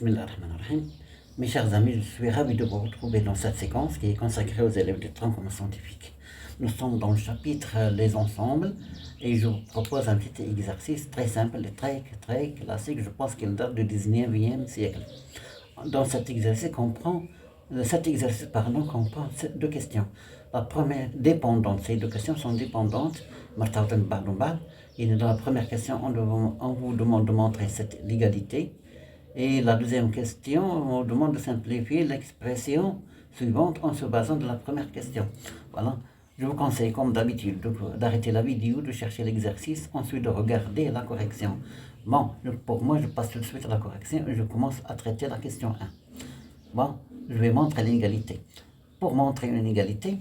Bismillahirrahmanirrahim. Mes chers amis, je suis ravi de vous retrouver dans cette séquence qui est consacrée aux élèves de tronc scientifique. Nous sommes dans le chapitre Les ensembles et je vous propose un petit exercice très simple et très classique. Je pense qu'il date du 19e siècle. Dans cet exercice comprend deux questions. La première dépendante, ces deux questions sont dépendantes. Et dans la première question, on vous demande de montrer cette l'égalité. Et la deuxième question, on demande de simplifier l'expression suivante en se basant de la première question. Voilà. Je vous conseille, comme d'habitude, d'arrêter la vidéo, de chercher l'exercice, ensuite de regarder la correction. Bon, pour moi, je passe tout de suite à la correction et je commence à traiter la question 1. Bon, je vais montrer l'égalité. Pour montrer une égalité,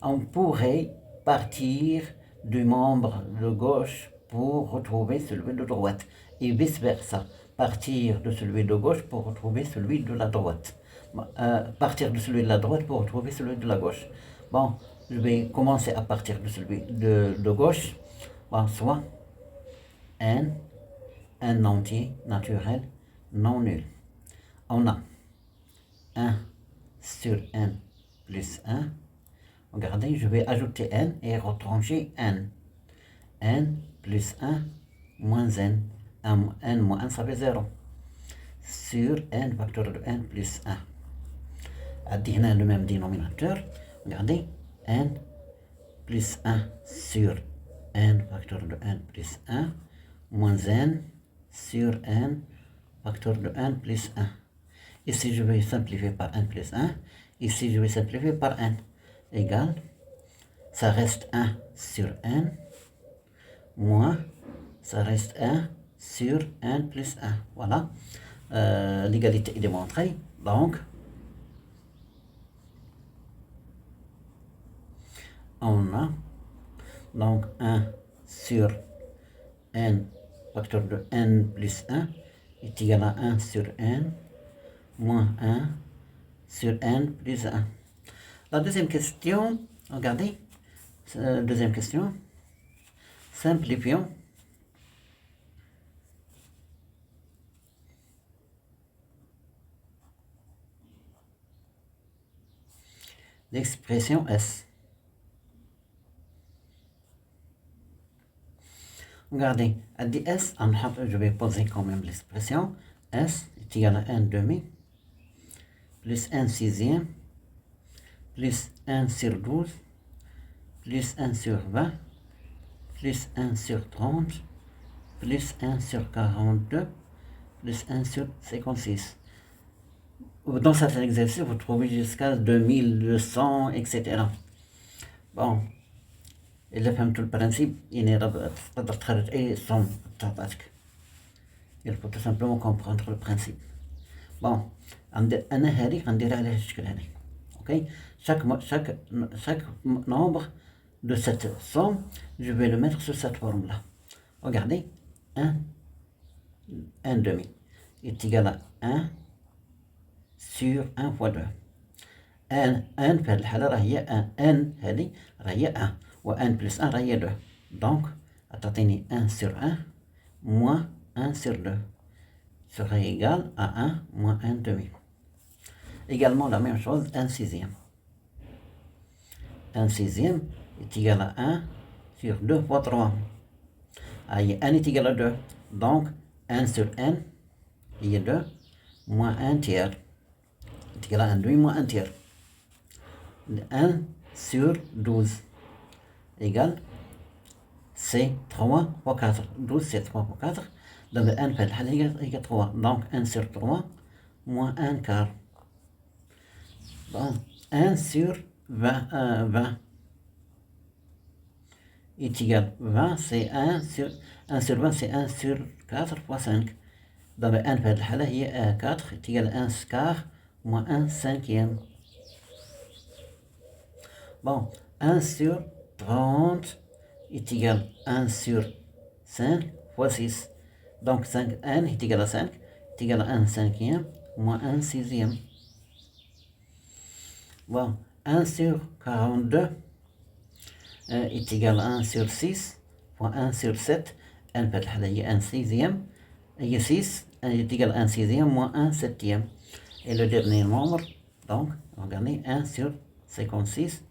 on pourrait partir du membre de gauche pour retrouver celui de droite et vice-versa. Partir de celui de gauche pour retrouver celui de la droite. Partir de celui de la droite pour retrouver celui de la gauche. Bon, je vais commencer à partir de celui de gauche. Bon, soit n, un entier naturel non nul. On a 1 sur n plus 1. Regardez, je vais ajouter n et retrancher n. n plus 1 moins n. n moins 1, ça fait 0. Sur n facteur de n plus 1. Additionnez le même dénominateur. Regardez, n plus 1 sur n facteur de n plus 1 moins n sur n facteur de n plus 1. Ici, je vais simplifier par n plus 1. Ici, je vais simplifier par n. Égal, ça reste 1 sur n moins, ça reste 1 sur n plus 1. Voilà, l'égalité est démontrée. Donc, on a donc 1 sur n facteur de n plus 1 est égal à 1 sur n moins 1 sur n plus 1. La deuxième question, regardez, deuxième question, simplifions. L'expression S. Regardez, elle dit S, je vais poser quand même l'expression. S est égal à 1 demi plus 1 sixième plus 1 sur 12 plus 1 sur 20 plus 1 sur 30 plus 1 sur 42 plus 1 sur 56. Dans cet exercice, vous trouvez jusqu'à 2200, etc. Bon, إذا فهمتوا البرانسيب يعني تقدر تخرج أي صوم بتاعتك. Il faut tout simplement comprendre le principe. Bon, أنا هذه غنديرها على الشكل هذا. Ok, chaque nombre de cette somme, je vais le mettre sur cette forme-là. Regardez, 1 demi est égal à 1 sur 1 fois 2. n في الحالة راه هي n هذه راه هي 1 و n plus 1 راه هي 2. Donc تعطيني 1 sur 1 moins 1 sur 2 sera égal à 1 moins 1 demi. Également la même chose, 1 sixième. 1 sixième est égal à 1 sur 2 fois 3. Aïe, n est égal à 2. Donc 1 sur n il y a 2 moins 1 tiers est égal à 1 demi moins 1 tiers. 1 sur 12 égale c'est 3 fois 4. 12 c'est 3 fois 4. Donc 1 fait le 3. Donc 1 sur 3 moins 1 quart. Donc 1 sur 20 est égal 20 c'est 1 sur 20 c'est 1 sur 4 fois 5. Donc 1 fait le 4 est égal à 1 quart moins 1 cinquième. Bon, 1 sur 30 est égal à 1 sur 5 fois 6. Donc 5n est égal à 5, est égal à 1 cinquième moins 1 sixième. Bon, 1 sur 42 est égal à 1 sur 6 fois 1 sur 7. n fait 1 sixième. Il y a 6 est égal à 1 sixième moins 1 septième. Et le dernier nombre, donc, regardez, 1 sur 56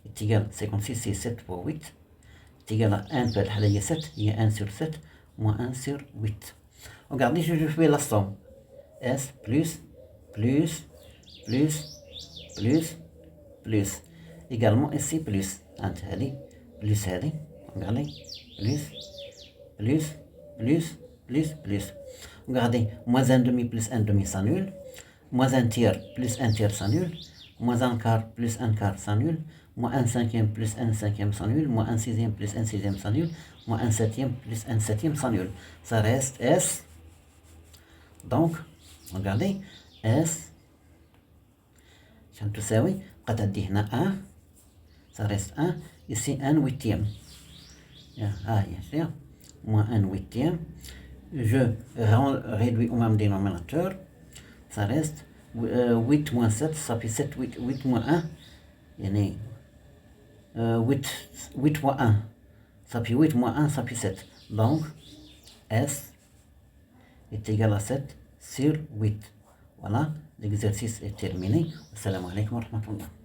est égal à 56, c'est 7 fois 8, est égal à 1 peut être 7, il y a 1 sur 7 moins 1 sur 8. Regardez, je fais la somme. S plus, plus, également ici plus. هذه plus هذه regardez plus. Regardez, moins un demi plus un demi s'annule. Moins un tiers plus un tiers s'annule. Moins un quart plus un quart s'annule. Moins un cinquième plus un cinquième s'annule. Moins un sixième plus un sixième s'annule. Moins un septième plus un septième s'annule. Ça reste S. Donc, regardez, S. تساوي قد تدي هنا 1. Ça reste 1. Ici 1 huitième. Moins 1 huitième. Je réduis au même dénominateur. Ça reste 8 moins 7, ça fait 7, 8 moins 1. 8 moins 1. Ça fait 8 moins 1, ça fait 7. Donc, S est égal à 7 sur 8. Voilà, l'exercice est terminé. Assalamu alaikum wa rahmatullah.